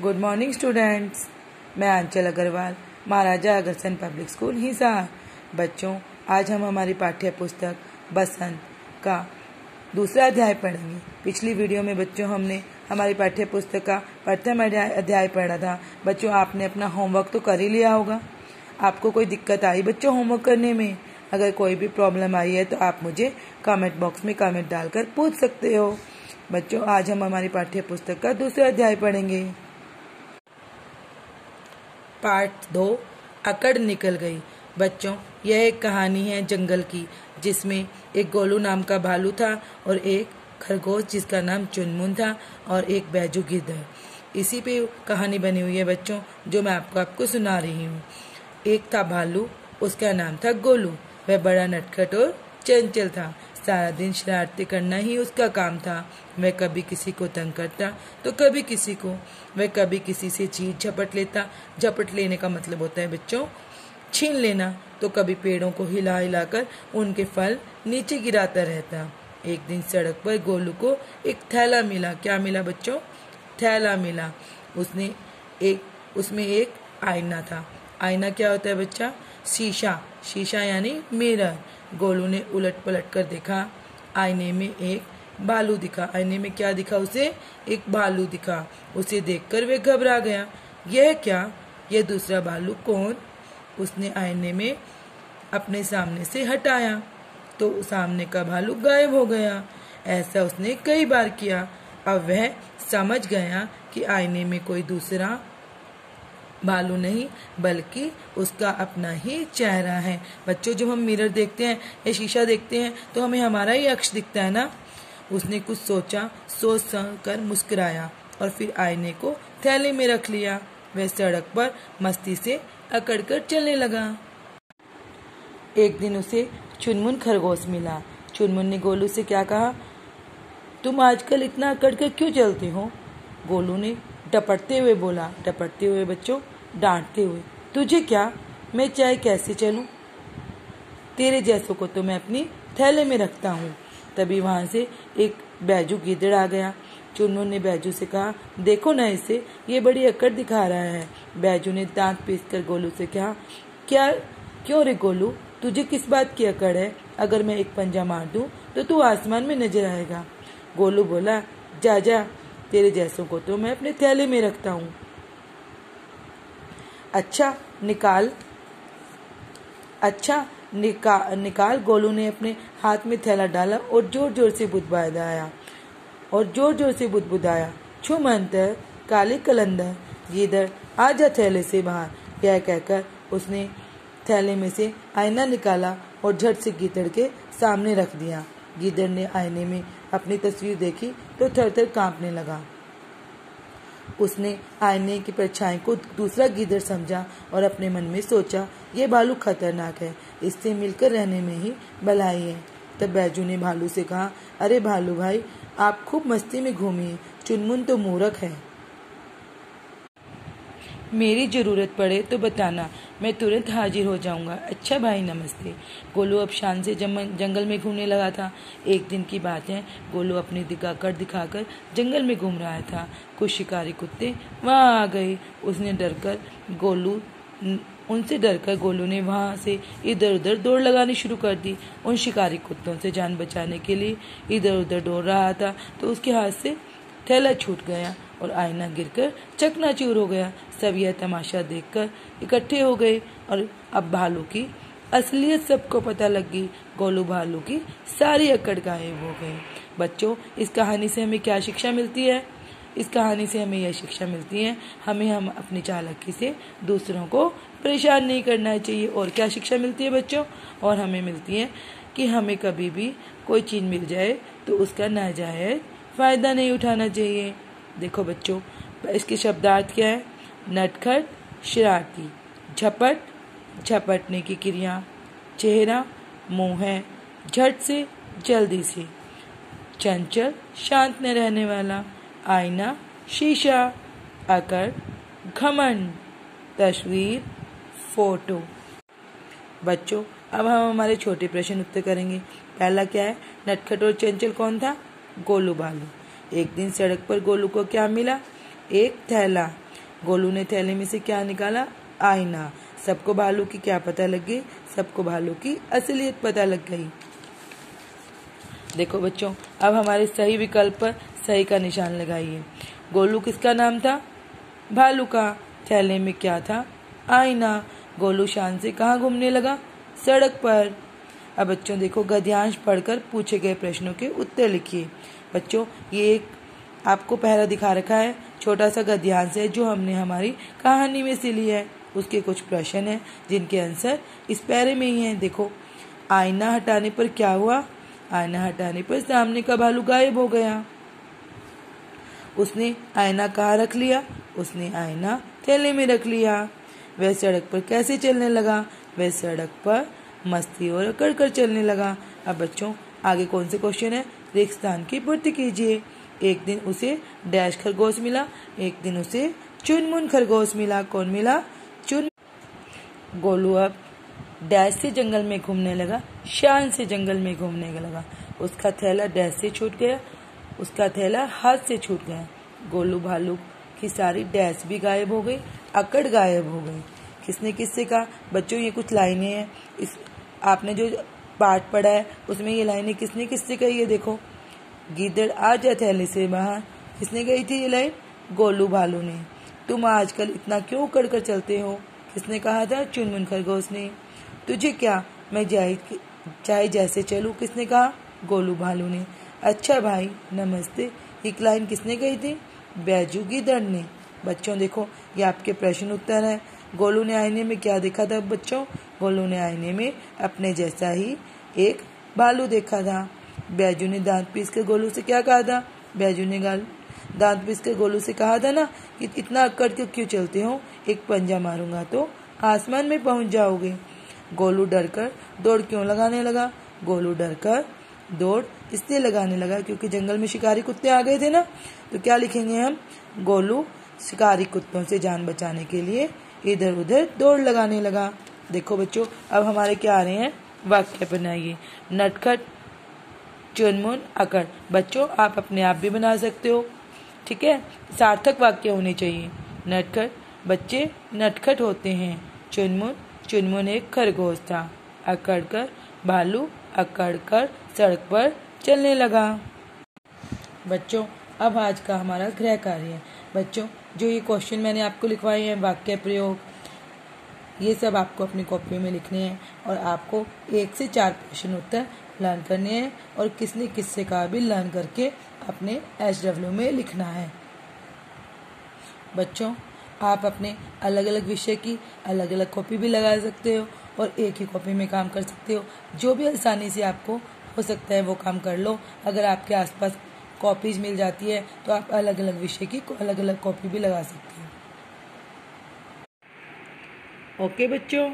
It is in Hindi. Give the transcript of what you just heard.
Good morning students. मैं आंचल अग्रवाल, महाराजा अग्रसेन पब्लिक स्कूल हिसार। बच्चों, आज हम हमारी पाठ्य पुस्तक बसंत का दूसरा अध्याय पढ़ेंगे। पिछली वीडियो में बच्चों हमने हमारी पाठ्य पुस्तक का प्रथम अध्याय पढ़ा था। बच्चों, आपने अपना होमवर्क तो कर ही लिया होगा। आपको कोई दिक्कत आई बच्चों होमवर्क करने में? अगर कोई भी प्रॉब्लम आई है तो आप मुझे कमेंट बॉक्स में कमेंट डालकर पूछ सकते हो। बच्चों, आज हम हमारी पाठ्य पुस्तक का दूसरा अध्याय पढ़ेंगे। पार्ट 2, अकड़ निकल गई। बच्चों, यह एक कहानी है जंगल की, जिसमें एक गोलू नाम का भालू था और एक खरगोश जिसका नाम चुनमुन था और एक बैजू गिद्ध। इसी पे कहानी बनी हुई है बच्चों, जो मैं आपको सुना रही हूँ। एक था भालू, उसका नाम था गोलू। वह बड़ा नटखट और चंचल था। सारा दिन शरारतें करना ही उसका काम था। वह कभी किसी को तंग करता तो कभी किसी को। वह कभी किसी से चीज झपट लेता। झपट लेने का मतलब होता है बच्चों छीन लेना। तो कभी पेड़ों को हिला हिलाकर उनके फल नीचे गिराता रहता। एक दिन सड़क पर गोलू को एक थैला मिला। क्या मिला बच्चों? थैला मिला। उसमें एक आईना था। आईना क्या होता है बच्चा? शीशा। शीशा यानी मिरर। गोलू ने उलट पलट कर देखा। आईने में एक भालू दिखा। आईने में क्या दिखा उसे? एक भालू दिखा। उसे देखकर वह घबरा गया। यह क्या? यह दूसरा भालू कौन? उसने आईने में अपने सामने से हटाया तो सामने का भालू गायब हो गया। ऐसा उसने कई बार किया। अब वह समझ गया कि आईने में कोई दूसरा भालू नहीं बल्कि उसका अपना ही चेहरा है। बच्चों, जब हम मिरर देखते हैं या शीशा देखते हैं तो हमें हमारा ही अक्ष दिखता है ना। उसने कुछ सोचा, सोच कर मुस्कुराया और फिर आईने को थैले में रख लिया। वह सड़क पर मस्ती से अकड़कर चलने लगा। एक दिन उसे चुनमुन खरगोश मिला। चुनमुन ने गोलू से क्या कहा? तुम आजकल इतना अकड़ कर क्यों चलते हो? गोलू ने डपटते हुए बोला। डपटते हुए बच्चों, डांटते हुए। तुझे क्या, मैं चाहे कैसे चलूं? तेरे जैसों को तो मैं अपनी थैले में रखता हूँ। तभी वहां से एक बैजू गिद्ध आ गया। चुनमुन ने बैजू से कहा, देखो ना इसे, ये बड़ी अकड़ दिखा रहा है। बैजू ने दांत पीसकर गोलू से कहा, क्या क्यों रे गोलू, तुझे किस बात की अकड़ है? अगर मैं एक पंजा मार दूं तो तू आसमान में नजर आएगा। गोलू बोला, जा जा, तेरे जैसों को तो मैं अपने थैले में रखता हूँ। अच्छा निकाल। गोलू ने अपने हाथ में थैला डाला और जोर जोर से बुदबुदाया, छू मंतर, काली कलंदर, गिदड़ आजा थैले से बाहर। यह कहकर उसने थैले में से आईना निकाला और झट से गिदड़ के सामने रख दिया। गिदड़ ने आईने में अपनी तस्वीर देखी तो थर-थर कांपने लगा। उसने आईने की परछाई को दूसरा गिदड़ समझा और अपने मन में सोचा, ये भालू खतरनाक है, इससे मिलकर रहने में ही भलाई है। तब बैजू ने भालू से कहा, अरे भालू भाई, आप खूब मस्ती में घूमिए, चुनमुन तो मूर्ख है। मेरी जरूरत पड़े तो बताना, मैं तुरंत हाजिर हो जाऊंगा। अच्छा भाई, नमस्ते। गोलू अब शान से जंगल में घूमने लगा था। एक दिन की बात है, गोलू अपनी दिखाकर जंगल में घूम रहा था। कुछ शिकारी कुत्ते वहां आ गए। उनसे डरकर गोलू ने वहां से इधर उधर दौड़ लगानी शुरू कर दी। उन शिकारी कुत्तों से जान बचाने के लिए इधर उधर दौड़ रहा था तो उसके हाथ से थैला छूट गया और आईना गिरकर चकनाचूर हो गया। सब यह तमाशा देखकर इकट्ठे हो गए और अब भालू की असलियत सबको पता लग गई। गोलू भालू की सारी अकड़ गायब हो गई। बच्चों, इस कहानी से हमें क्या शिक्षा मिलती है? इस कहानी से हमें यह शिक्षा मिलती है, हम अपनी चालाकी से दूसरों को परेशान नहीं करना चाहिए। और क्या शिक्षा मिलती है बच्चों? और हमें मिलती है कि हमें कभी भी कोई चीज मिल जाए तो उसका नाजायज फायदा नहीं उठाना चाहिए। देखो बच्चों, इसके शब्दार्थ क्या है? नटखट, शरारती, झपट, झपटने की क्रिया, चेहरा, मुंह है, झट से, जल्दी से, चंचल, शांत न रहने वाला, आईना, शीशा, अकड़, घमंड, तस्वीर, फोटो। बच्चों, अब हम हमारे छोटे प्रश्न उत्तर करेंगे। पहला क्या है? नटखट और चंचल कौन था? गोलू भालू। एक दिन सड़क पर गोलू को क्या मिला? एक थैला। गोलू ने थैले में से क्या निकाला? आईना। सबको भालू की क्या पता लग गई? सबको भालू की असलियत पता लग गई। देखो बच्चों, अब हमारे सही विकल्प पर सही का निशान लगाइए। गोलू किसका नाम था? भालू का। थैले में क्या था? आईना। गोलू शान से कहाँ घूमने लगा? सड़क पर। अब बच्चों देखो, गद्यांश पढ़कर पूछे गए प्रश्नों के उत्तर लिखिए। बच्चों, ये एक आपको पहला दिखा रखा है, छोटा सा गद्यांश है जो हमने हमारी कहानी में से लिया है। उसके कुछ प्रश्न हैं जिनके आंसर इस पैरे में ही हैं। देखो, आईना हटाने पर क्या हुआ? आईना हटाने पर सामने का भालू गायब हो गया। उसने आईना कहाँ रख लिया? उसने आईना थैले में रख लिया। वह सड़क पर कैसे चलने लगा? वह सड़क पर मस्ती और अकड़ कर चलने लगा। अब बच्चों, आगे कौन से क्वेश्चन है? रिक्त स्थान की पूर्ति कीजिए। एक दिन उसे डैश खरगोश मिला, एक दिन उसे चुनमुन खरगोश मिला। कौन मिला? चुन। गोलू अब डैश से जंगल में घूमने लगा, शान से जंगल में घूमने लगा। उसका थैला डैश से छूट गया, उसका थैला हाथ से छूट गया। गोलू भालू की सारी डैश भी गायब हो गई, अकड़ गायब हो गई। किसने किससे कहा? बच्चों, ये कुछ लाइनें हैं, इस आपने जो पाठ पढ़ा है उसमें ये लाइनें किसने किससे कही है? देखो, गीदड़ आ जा थैले से बाहर, किसने कही थी ये लाइन? गोलू भालू ने। तुम आजकल इतना क्यों उकड़ कर चलते हो? किसने कहा था? चुनमुन खरगोश ने। तुझे क्या, मैं चाहे जैसे चलूं, किसने कहा? गोलू भालू ने। अच्छा भाई, नमस्ते, एक लाइन किसने कही थी? बैजू गीदड़ ने। बच्चों देखो, ये आपके प्रश्न उत्तर है। गोलू ने आईने में क्या देखा था? बच्चों, गोलू ने आईने में अपने जैसा ही एक भालू देखा था। बैजू ने दांत पीस कर गोलू से क्या कहा था? बैजू ने दांत पीस कर गोलू से कहा था ना कि इतना अकड़ के क्यों चलते हो, एक पंजा मारूंगा तो आसमान में पहुंच जाओगे। गोलू डरकर दौड़ क्यों लगाने लगा? गोलू डरकर दौड़ इसलिए लगाने लगा क्योंकि जंगल में शिकारी कुत्ते आ गए थे ना। तो क्या लिखेंगे हम? गोलू शिकारी कुत्तों से जान बचाने के लिए इधर उधर दौड़ लगाने लगा। देखो बच्चों, अब हमारे क्या आ रहे हैं? वाक्य बनाइए। नटखट, चुनमुन, अकड़। बच्चों, आप अपने आप भी बना सकते हो, ठीक है? सार्थक वाक्य होने चाहिए। नटखट, बच्चे नटखट होते हैं। चुनमुन, चुनमुन एक खरगोश था। अकड़कर, भालू अकड़कर सड़क पर चलने लगा। बच्चों, अब आज का हमारा गृह कार्य है। बच्चों, जो ये क्वेश्चन मैंने आपको लिखवाए हैं, वाक्य प्रयोग, ये सब आपको अपनी कॉपी में लिखने हैं और आपको 1 से 4 प्रश्न उत्तर लर्न करने हैं और किसने किससे कहा भी लर्न करके अपने SW में लिखना है। बच्चों, आप अपने अलग अलग विषय की अलग अलग कॉपी भी लगा सकते हो और एक ही कॉपी में काम कर सकते हो। जो भी आसानी से आपको हो सकता है वो काम कर लो। अगर आपके आसपास कॉपीज मिल जाती है तो आप अलग अलग विषय की अलग अलग कॉपी भी लगा सकते हो। ओके बच्चों।